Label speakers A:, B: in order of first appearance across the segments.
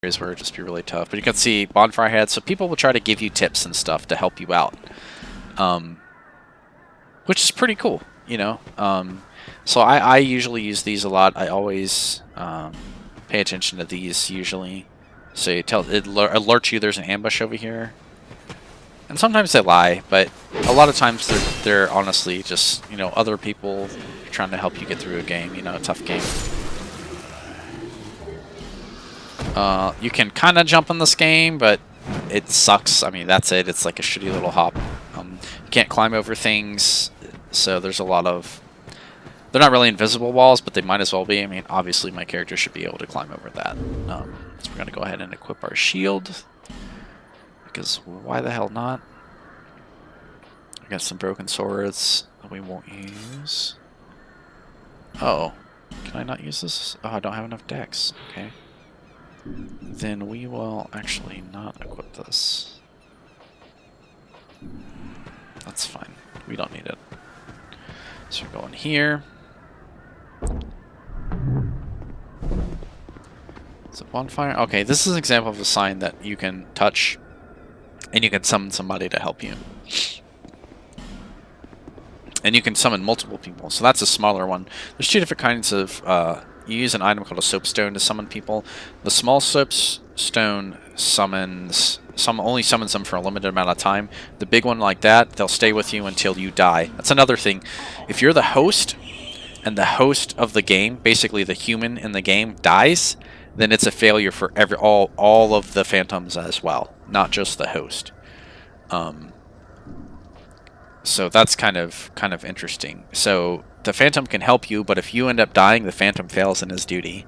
A: areas where it'd just be really tough. But you can see bonfire heads, so people will try to give you tips and stuff to help you out, which is pretty cool, you know. So I usually use these a lot. I always pay attention to these usually. So it alerts you there's an ambush over here. And sometimes they lie, but a lot of times they're honestly just, you know, other people trying to help you get through a game, you know, a tough game. You can kind of jump in this game, but it sucks. I mean, that's it. It's like a shitty little hop. You can't climb over things, so there's a lot of... They're not really invisible walls, but they might as well be. I mean, obviously my character should be able to climb over that. So we're going to go ahead and equip our shield. Because why the hell not? I got some broken swords that we won't use. Oh, can I not use this? Oh, I don't have enough dex. Okay. Then we will actually not equip this. That's fine. We don't need it. So we're going here. It's a bonfire. Okay, this is an example of a sign that you can touch. And you can summon somebody to help you. And you can summon multiple people. So that's a smaller one. There's two different kinds of... you use an item called a soapstone to summon people. The small soapstone only summons them for a limited amount of time. The big one like that, they'll stay with you until you die. That's another thing. If you're the host, and the host of the game, basically the human in the game, dies... then it's a failure for all of the phantoms as well, not just the host. So that's kind of interesting. So the phantom can help you, but if you end up dying, the phantom fails in his duty.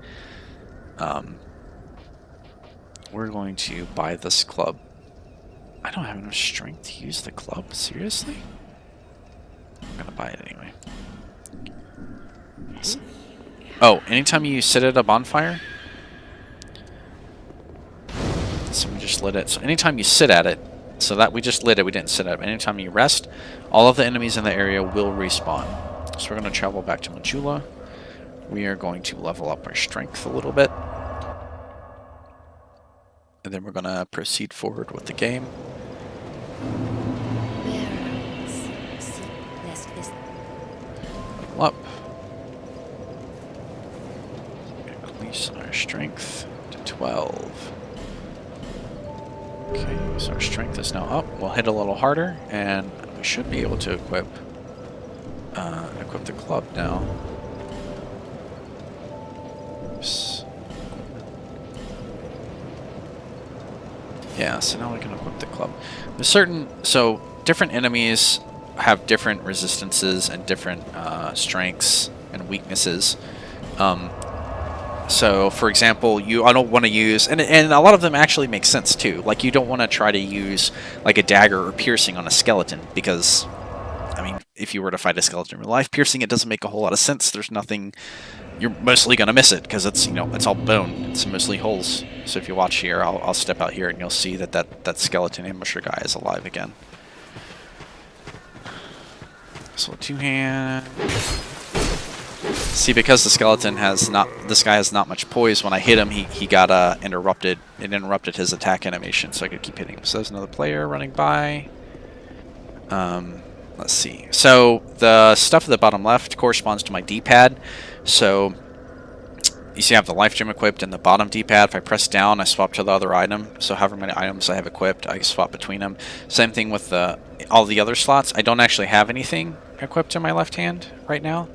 A: We're going to buy this club. I don't have enough strength to use the club. Seriously? I'm gonna buy it anyway. Oh, anytime you sit at a bonfire. So we just lit it. So anytime you sit at it, so that we just lit it, we didn't sit at it. Anytime you rest, all of the enemies in the area will respawn. So we're going to travel back to Majula. We are going to level up our strength a little bit. And then we're going to proceed forward with the game. Level up. Increase our strength to 12. Okay, so our strength is now up. We'll hit a little harder, and we should be able to equip the club now. Oops. Yeah, so now we can equip the club. There's different enemies have different resistances and different strengths and weaknesses. So, for example, I don't want to use, and a lot of them actually make sense too. Like, you don't want to try to use like a dagger or piercing on a skeleton because, I mean, if you were to fight a skeleton in real life, piercing it doesn't make a whole lot of sense. There's nothing. You're mostly gonna miss it because it's, you know, it's all bone. It's mostly holes. So if you watch here, I'll step out here and you'll see that skeleton ambusher guy is alive again. So two-hand. See, because the skeleton this guy has not much poise, when I hit him, he got interrupted. It interrupted his attack animation, so I could keep hitting him. So there's another player running by. Let's see. So the stuff at the bottom left corresponds to my D-pad. So you see I have the life gem equipped in the bottom D-pad. If I press down, I swap to the other item. So however many items I have equipped, I swap between them. Same thing with all the other slots. I don't actually have anything equipped in my left hand right now.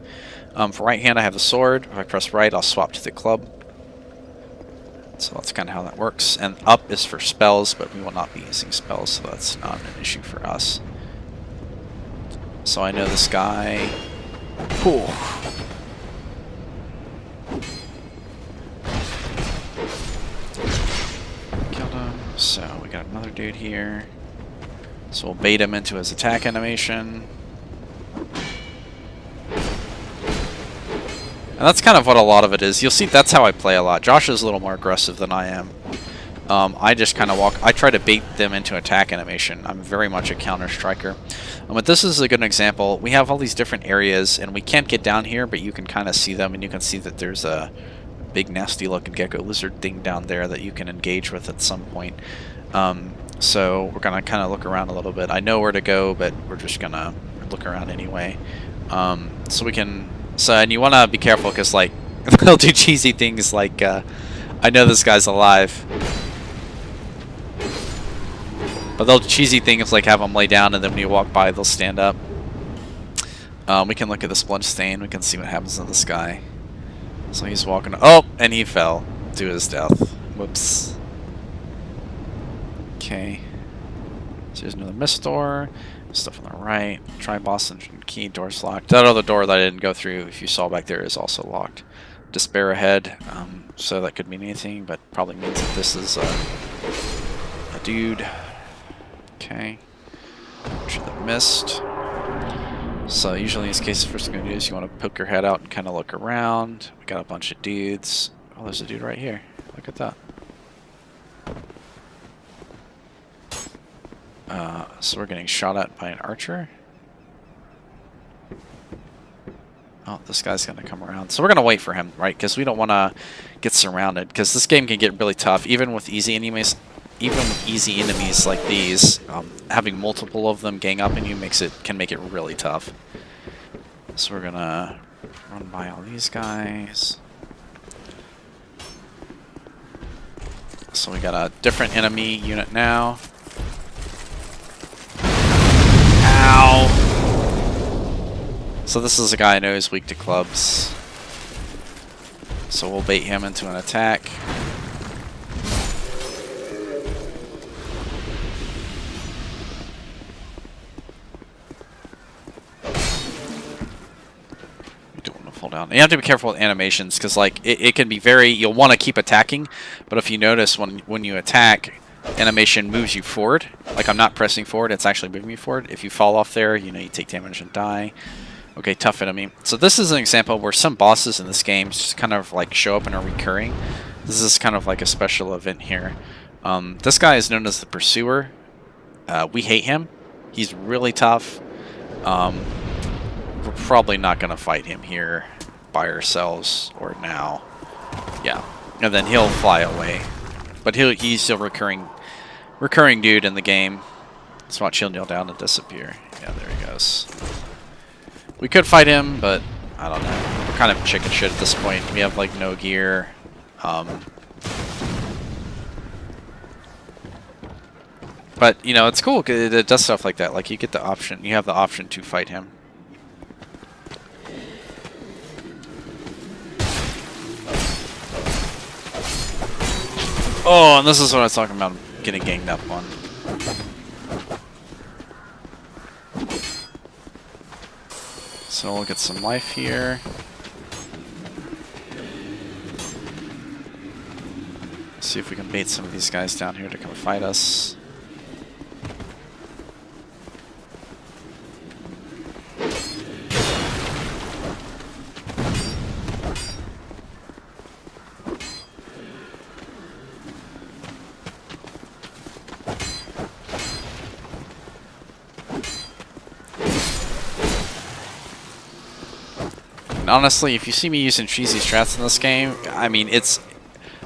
A: For right hand, I have the sword. If I press right, I'll swap to the club. So that's kind of how that works. And up is for spells, but we will not be using spells, so that's not an issue for us. So I know this guy. Cool. Killed him. So we got another dude here. So we'll bait him into his attack animation. And that's kind of what a lot of it is. You'll see that's how I play a lot. Josh is a little more aggressive than I am. I just kind of I try to bait them into attack animation. I'm very much a counter striker. But this is a good example. We have all these different areas, and we can't get down here, but you can kind of see them, and you can see that there's a big nasty looking gecko lizard thing down there that you can engage with at some point. So we're gonna kind of look around a little bit. I know where to go, but we're just gonna look around anyway. So we can. So, and you want to be careful because like they'll do cheesy things like I know this guy's alive, but they'll do cheesy things like have them lay down, and then when you walk by, they'll stand up. We can look at the splunge stain. We can see what happens in the sky. So he's walking. Oh, and he fell to his death. Whoops. Okay. So there's another mist door. Stuff on the right. Try boss engine key. Door's locked. That other door that I didn't go through, if you saw back there, is also locked. Despair ahead. So that could mean anything, but probably means that this is a dude. Okay. Enter the mist. So usually in these cases, first thing you're going to do is you want to poke your head out and kind of look around. We got a bunch of dudes. Oh, there's a dude right here. Look at that. So we're getting shot at by an archer. Oh, this guy's going to come around. So we're going to wait for him, right? Because we don't want to get surrounded. Because this game can get really tough, even with easy enemies. Even with easy enemies like these, having multiple of them gang up on you can make it really tough. So we're going to run by all these guys. So we got a different enemy unit now. Ow! So this is a guy I know is weak to clubs. So we'll bait him into an attack. You don't want to fall down. You have to be careful with animations because like it can be very, you'll want to keep attacking, but if you notice when you attack, animation moves you forward. Like I'm not pressing forward, it's actually moving me forward. If you fall off there, you know, you take damage and die. Okay, tough enemy. So this is an example where some bosses in this game just kind of like show up and are recurring. This is kind of like a special event here. This guy is known as the Pursuer. We hate him. He's really tough. We're probably not going to fight him here by ourselves or now. Yeah, and then he'll fly away. But he's still recurring dude in the game. Let's watch he'll kneel down and disappear. Yeah, there he goes. We could fight him, but I don't know. We're kind of chicken shit at this point. We have like no gear. But you know, it's cool because it does stuff like that. Like you get the option. You have the option to fight him. Oh, and this is what I was talking about, getting ganged up on. So we'll get some life here. See if we can bait some of these guys down here to come fight us. And honestly, if you see me using cheesy strats in this game, I mean,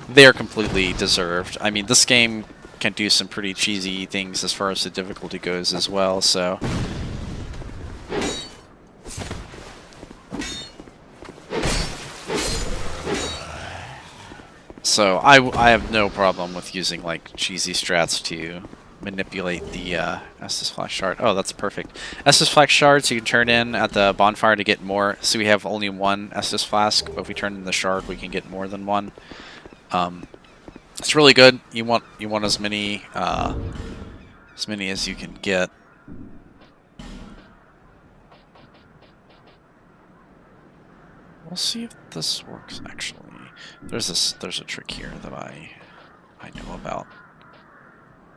A: they're completely deserved. I mean, this game can do some pretty cheesy things as far as the difficulty goes as well, so... So, I have no problem with using, like, cheesy strats to manipulate the Estus Flask Shard. Oh, that's perfect. Estus Flask Shards you can turn in at the bonfire to get more. So we have only one Estus Flask, but if we turn in the shard, we can get more than one. It's really good. You want as many as you can get. We'll see if this works actually. There's a trick here that I know about.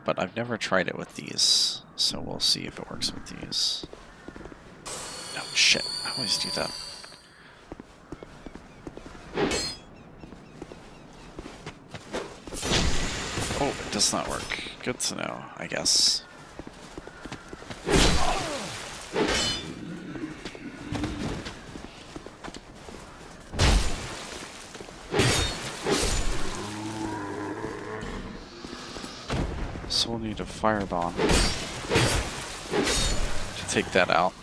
A: But I've never tried it with these, so we'll see if it works with these. No, shit. I always do that. Oh, it does not work. Good to know, I guess. So we'll need a firebomb to take that out.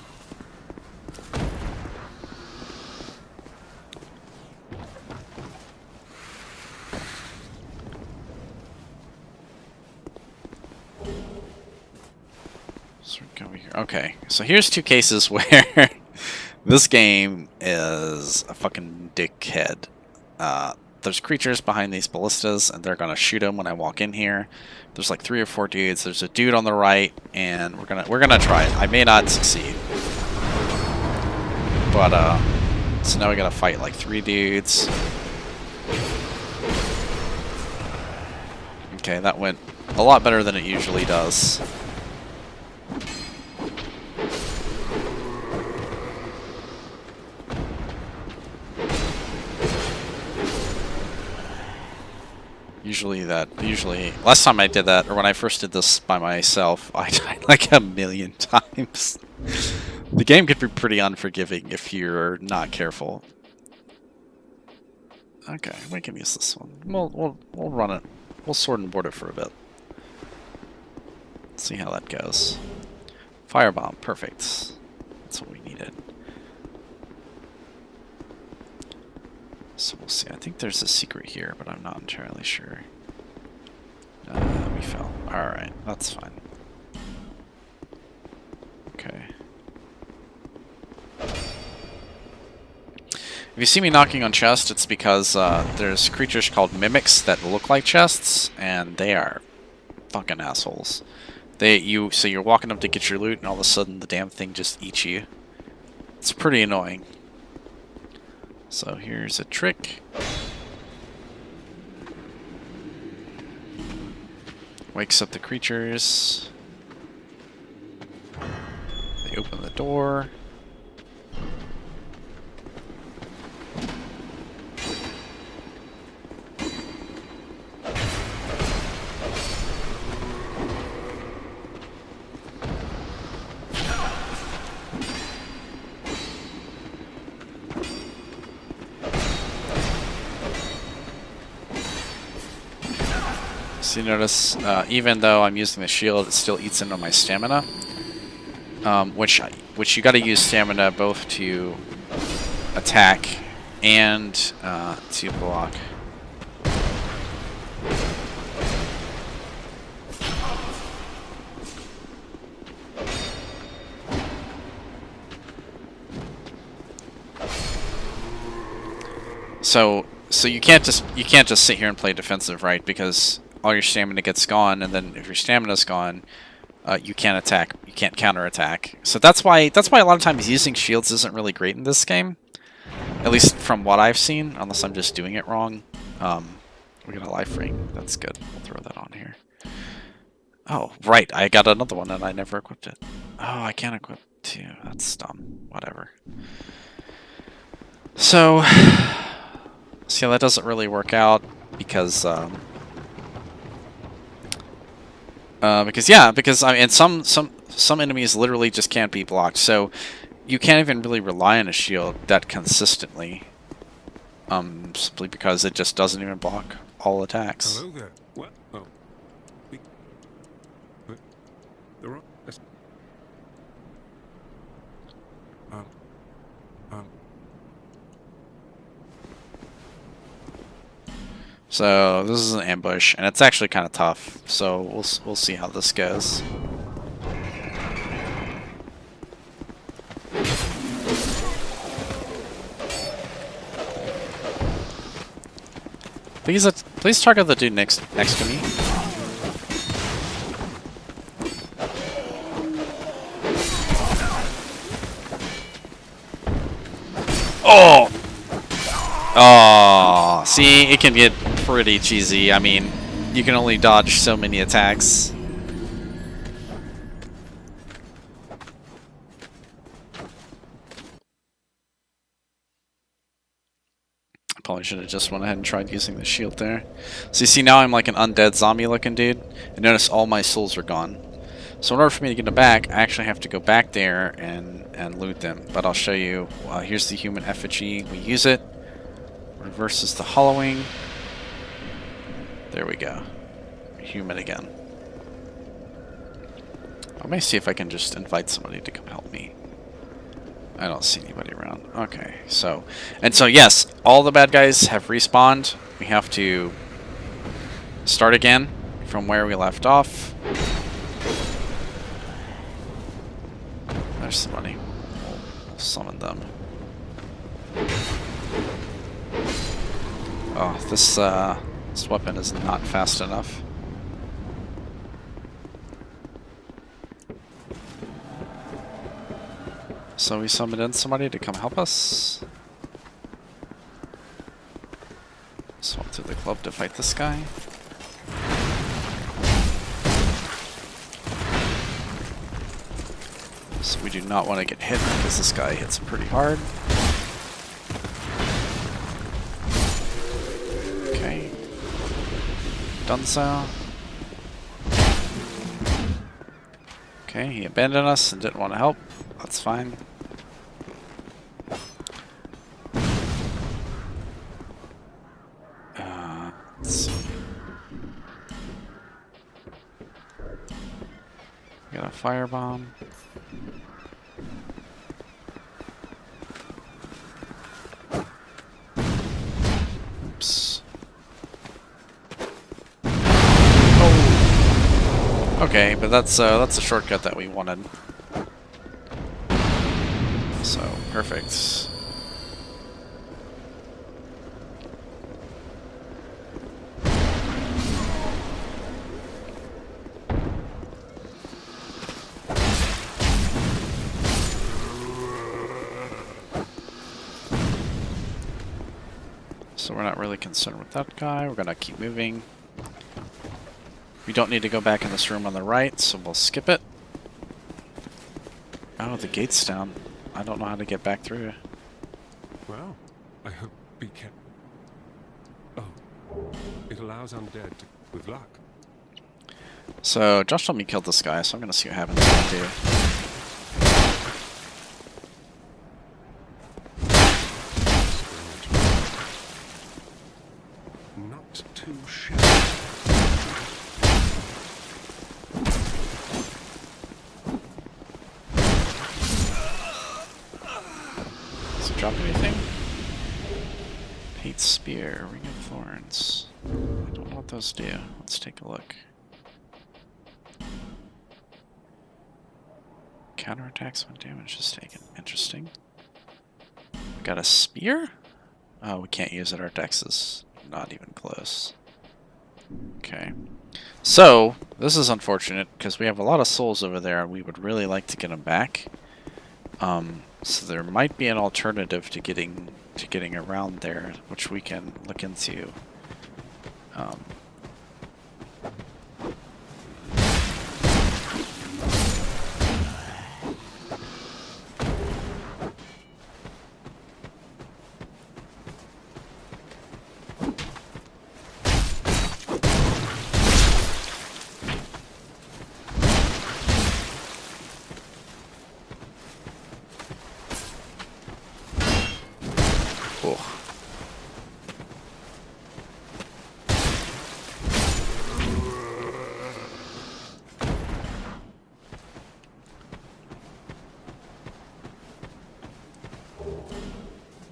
A: So we're going here. Okay, so here's two cases where this game is a fucking dickhead. There's creatures behind these ballistas, and they're gonna shoot them when I walk in here. There's like 3 or 4 dudes. There's a dude on the right, and we're gonna try it. I may not succeed, but so now we gotta fight like 3 dudes. Okay, that went a lot better than it usually does. Usually, last time I did that, or when I first did this by myself, I died like 1,000,000 times. The game could be pretty unforgiving if you're not careful. Okay, we can use this one. We'll run it. We'll sword and board it for a bit. See how that goes. Firebomb, perfect. That's what we needed. So we'll see. I think there's a secret here, but I'm not entirely sure. We fell. Alright, that's fine. Okay. If you see me knocking on chests, it's because there's creatures called mimics that look like chests, and they are fucking assholes. So you're walking up to get your loot, and all of a sudden the damn thing just eats you. It's pretty annoying. So here's a trick. Wakes up the creatures. They open the door. So you notice, even though I'm using the shield, it still eats into my stamina. Which you got to use stamina both to attack and to block. So you can't just sit here and play defensive, right? Because all your stamina gets gone, and then if your stamina's gone, you can't attack. You can't counterattack. So that's why a lot of times using shields isn't really great in this game, at least from what I've seen. Unless I'm just doing it wrong. We got a life ring. That's good. We'll throw that on here. Oh, right. I got another one, and I never equipped it. Oh, I can't equip two. That's dumb. Whatever. So, see, that doesn't really work out because I mean, some enemies literally just can't be blocked. So you can't even really rely on a shield that consistently, simply because it just doesn't even block all attacks.
B: Hello there. What? Oh, the wrong.
A: So this is an ambush, and it's actually kind of tough. So we'll see how this goes. Please target the dude next to me. Oh! Oh, see, it can get pretty cheesy. I mean, you can only dodge so many attacks. I probably should have just went ahead and tried using the shield there. So you see now I'm like an undead zombie looking dude. And notice all my souls are gone. So in order for me to get them back, I actually have to go back there and loot them. But I'll show you. Here's the human effigy. We use it. Reverses the hollowing. There we go. Human again. I may see if I can just invite somebody to come help me. I don't see anybody around. Okay, so yes, all the bad guys have respawned. We have to start again from where we left off. There's somebody. We'll summon them. Oh, this weapon is not fast enough. So we summoned in somebody to come help us. Swap to the club to fight this guy. So we do not want to get hit because this guy hits pretty hard. Okay. Done so. Okay, he abandoned us and didn't want to help. That's fine. Let's see. Got a firebomb. Oops. Oh. Okay, but that's a shortcut that we wanted. So perfect. So we're not really concerned with that guy. We're gonna keep moving. We don't need to go back in this room on the right, so we'll skip it. Oh, the gate's down. I don't know how to get back through.
B: Well, I hope be kept. Oh, it allows undead to, with luck.
A: So Josh told me killed this guy, so I'm gonna see what happens if I do.
B: Not too shabby.
A: Does it drop anything? Pate's Spear, Ring of Thorns. I don't know what those do. Let's take a look. Counterattacks when damage is taken. Interesting. We got a spear? Oh, we can't use it. Our dex is not even close. Okay. So, this is unfortunate because we have a lot of souls over there and we would really like to get them back. So there might be an alternative to getting around there, which we can look into. Cool.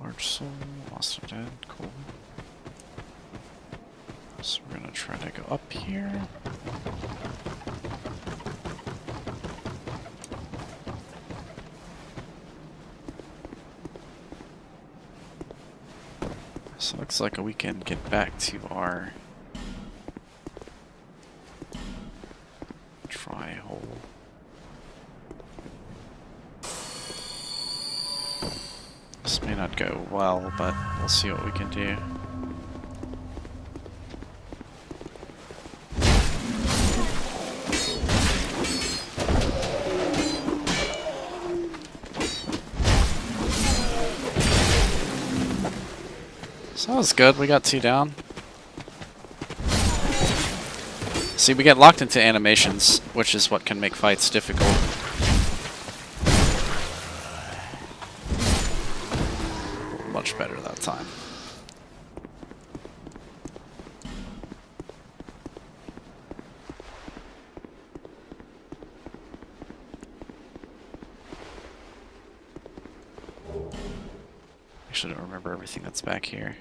A: Large soul, lost or dead, cool. So we're gonna try to go up here. So it looks like we can get back to our tri-hole. This may not go well, but we'll see what we can do. So that was good. We got 2 down. See, we get locked into animations, which is what can make fights difficult. Much better that time. actually don't remember everything that's back here.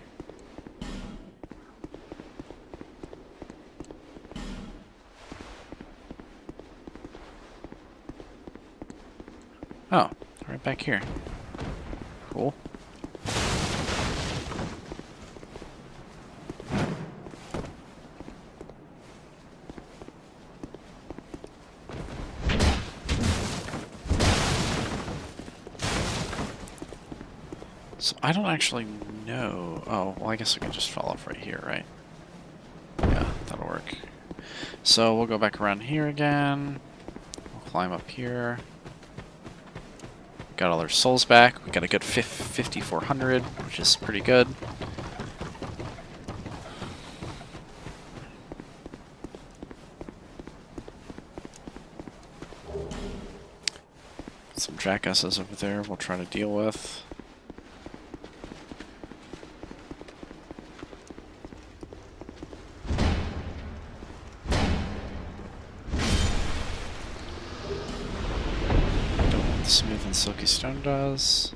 A: Oh, right back here. Cool. So I don't actually know. Oh, well, I guess we can just fall off right here, right? Yeah, that'll work. So we'll go back around here again. We'll climb up here. Got all our souls back. We got a good 5,400, which is pretty good. Some jackasses over there we'll try to deal with. Smooth and silky stone does.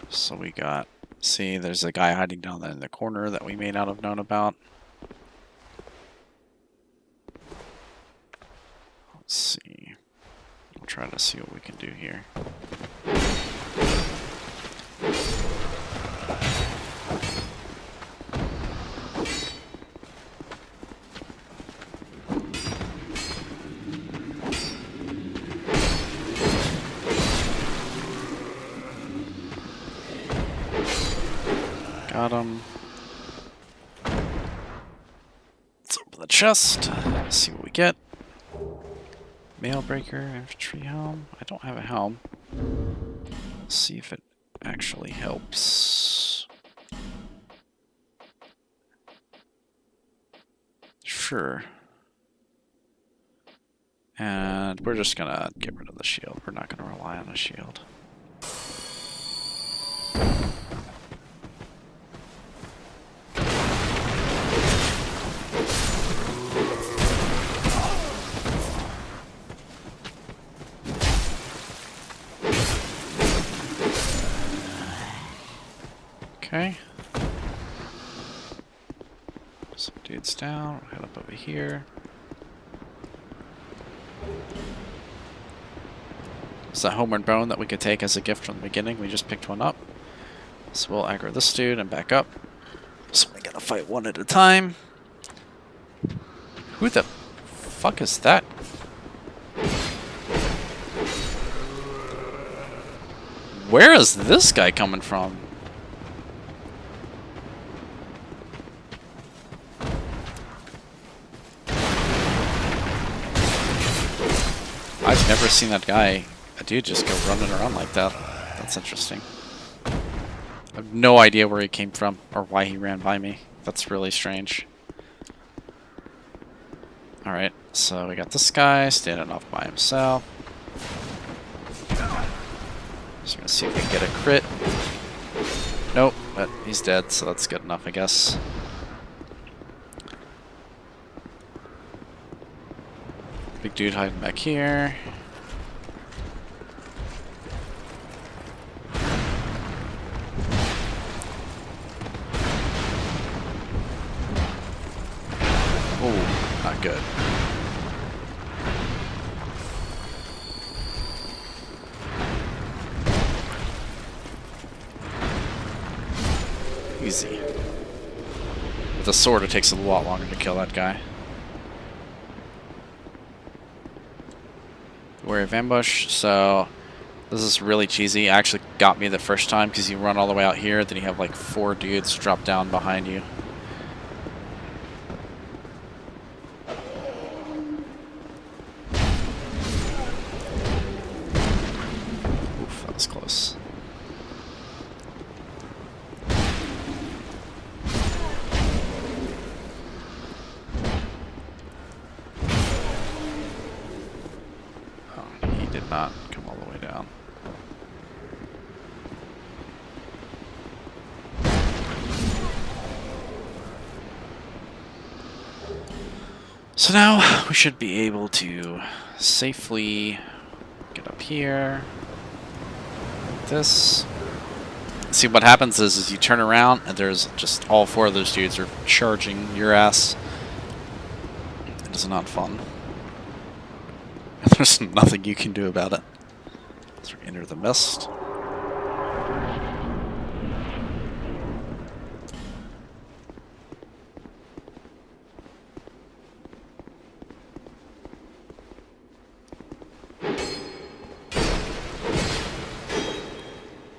A: So we got, see, there's a guy hiding down there in the corner that we may not have known about. Let's see. We'll try to see what we can do here. Got him. Let's open the chest. See what we get. Mailbreaker, infantry helm. I don't have a helm. Let's see if it actually helps. Sure. And we're just gonna get rid of the shield. We're not gonna rely on a shield. Okay. Some dudes down. We'll head up over here. It's a homeward bone that we could take as a gift from the beginning. We just picked one up. So we'll aggro this dude and back up. So we gotta fight one at a time. Who the fuck is that? Where is this guy coming from? I've never seen that guy, a dude, just go running around like that. That's interesting. I have no idea where he came from or why he ran by me. That's really strange. Alright, so we got this guy standing off by himself. Just gonna see if we can get a crit. Nope, but he's dead, so that's good enough, I guess. Big dude hiding back here. Oh, not good. Easy. With a sword, it takes a lot longer to kill that guy. Wary of ambush, so this is really cheesy. It actually got me the first time because you run all the way out here, then you have like 4 dudes drop down behind you. Oof, that was close. Not come all the way down. So now we should be able to safely get up here. this. See, what happens is you turn around and there's just all 4 of those dudes are charging your ass. It is not fun. There's nothing you can do about it. So we enter the mist.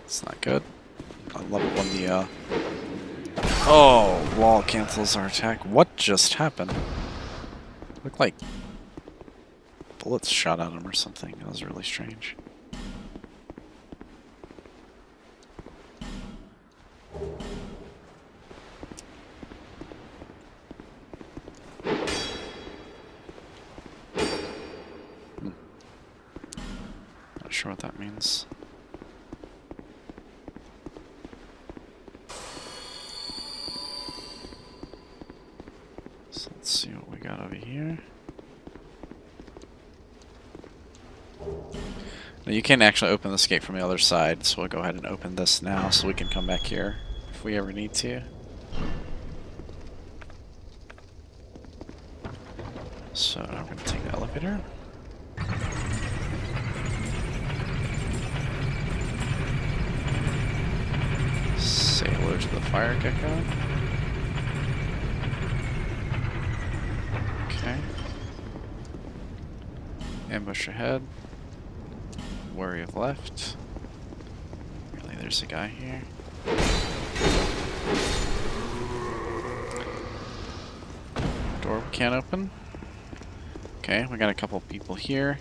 A: It's not good. I love it when the oh, wall cancels our attack. What just happened? Looked like bullets shot at him or something. That was really strange. Not sure what that means. So let's see what we got over here. Now you can actually open this gate from the other side, so we'll go ahead and open this now so we can come back here if we ever need to. So I'm going to take the elevator. Say hello to the fire gecko. Okay. Ambush ahead. Worry of left. Really, there's a guy here. Door we can't open. Okay, we got a couple people here.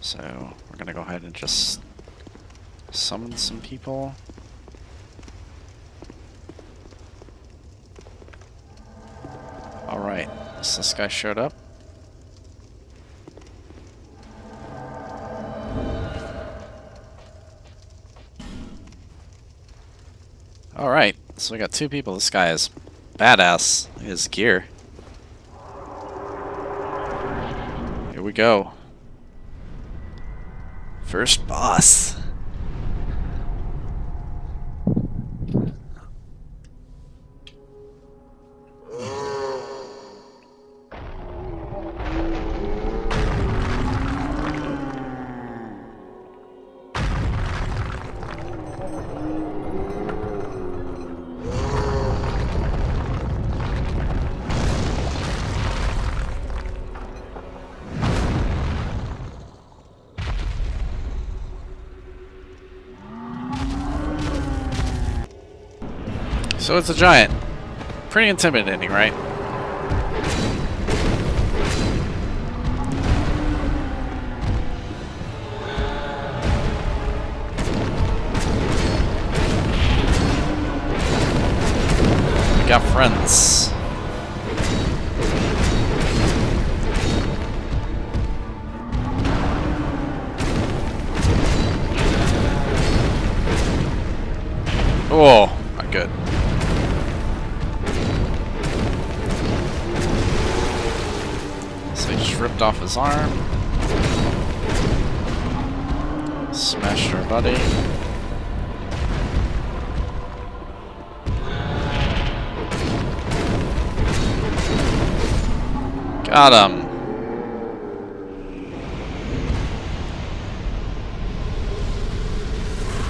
A: So we're gonna go ahead and just summon some people. Alright, so this guy showed up. Alright, so we got 2 people. This guy is badass. His gear. Here we go. First boss. So it's a giant. Pretty intimidating, right? We got friends. Oh, not good. Ripped off his arm. Smashed our buddy. Got him.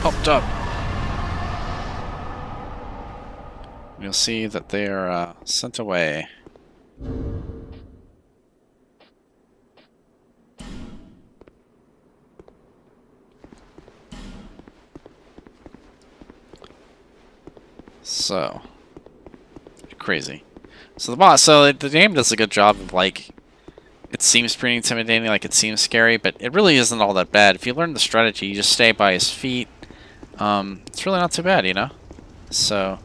A: Popped up. You'll see that they are sent away. So crazy. So the game does a good job of, like, it seems pretty intimidating, like it seems scary, but it really isn't all that bad. If you learn the strategy, you just stay by his feet. It's really not too bad, you know? So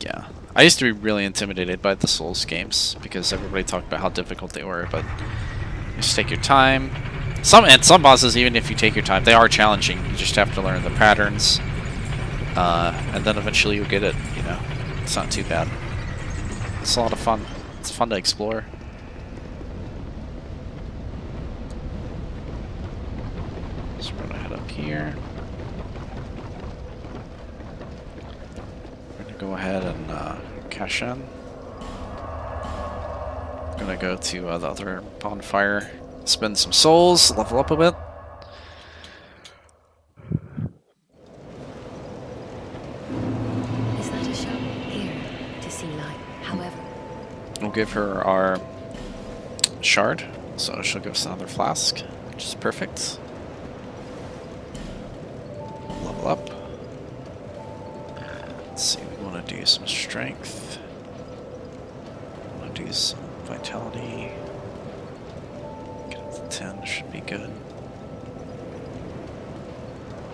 A: yeah. I used to be really intimidated by the Souls games because everybody talked about how difficult they were, but you just take your time. Some bosses, even if you take your time, they are challenging. You just have to learn the patterns. And then eventually you'll get it, you know. It's not too bad. It's a lot of fun. It's fun to explore. So we're gonna head up here. We're gonna go ahead and cash in. Gonna go to the other bonfire, spend some souls, level up a bit.
C: Is that a shop? Here, to see light. However,
A: We'll give her our shard, so she'll give us another flask, which is perfect. Level up. Let's see, we want to do some strength. We want to do some vitality. Get up to 10, should be good.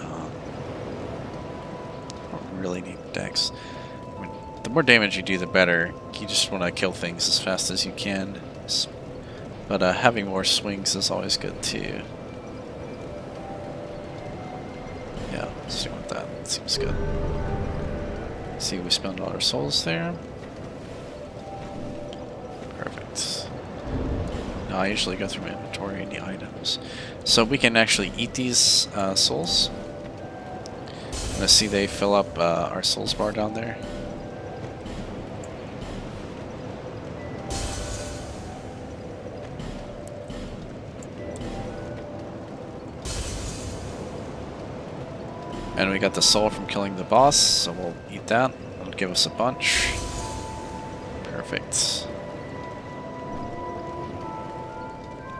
A: I don't really need dex. I mean, the more damage you do, the better. You just want to kill things as fast as you can. But having more swings is always good too. Yeah, stick with that. Seems good. See, we spend all our souls there. Perfect. Now I usually go through my inventory and the items. So we can actually eat these souls. Let's see, they fill up our souls bar down there. And we got the soul from killing the boss, so we'll eat that. It'll give us a bunch. Perfect.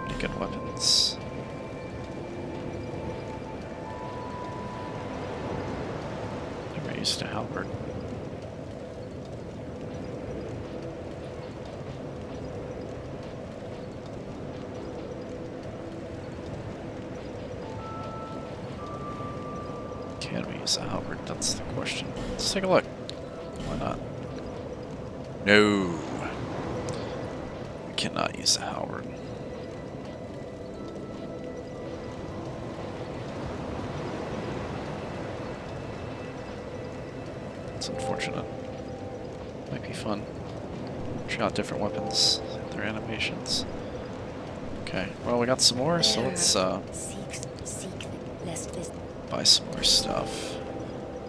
A: Pretty good weapons. Never used a halberd. Can we use a halberd? That's the question. Let's take a look. Why not? No. We cannot use a halberd. It's unfortunate. Might be fun. Try out different weapons, their animations. Okay, well we got some more, so let's buy some more stuff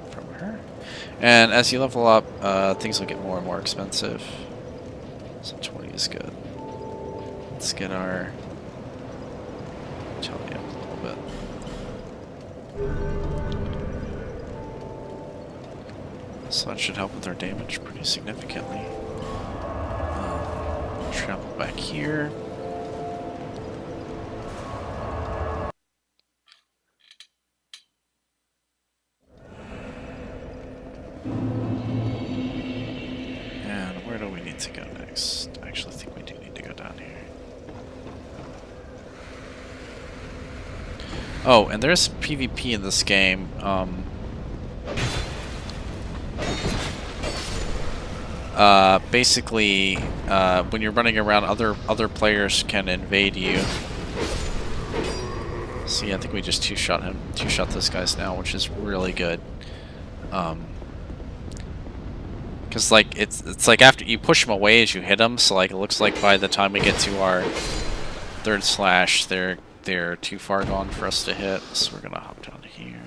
A: from her. And as you level up, things will get more and more expensive. So 20 is good. Let's get our vitality up a little bit. So that should help with our damage pretty significantly. Travel back here. And where do we need to go next? I actually think we do need to go down here. Oh, and there's PvP in this game. Basically, when you're running around, other players can invade you. See, I think we just two-shot this guy's now, which is really good. Because like it's like after you push them away as you hit them, so like it looks like by the time we get to our third slash, they're too far gone for us to hit. So we're gonna hop down here.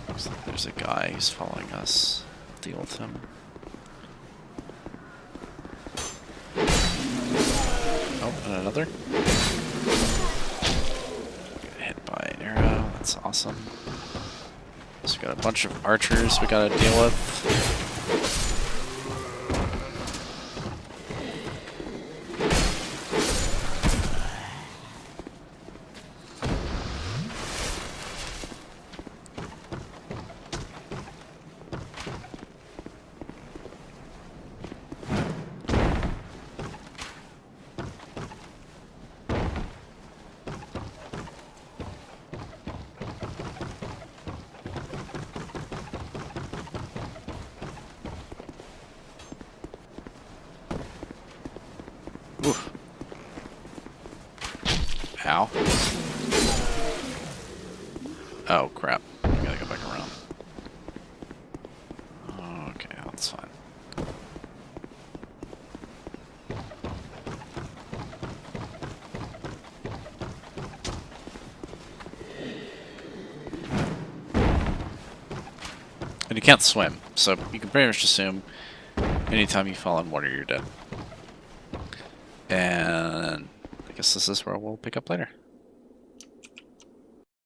A: Looks like there's a guy who's following us. Deal with him. Oh, and another. Get hit by an arrow. That's awesome. So we got a bunch of archers we gotta deal with. Oof. Ow. Oh, crap. I gotta go back around. Okay, that's fine. And you can't swim, so you can pretty much assume anytime you fall in water, you're dead. And I guess this is where we'll pick up later.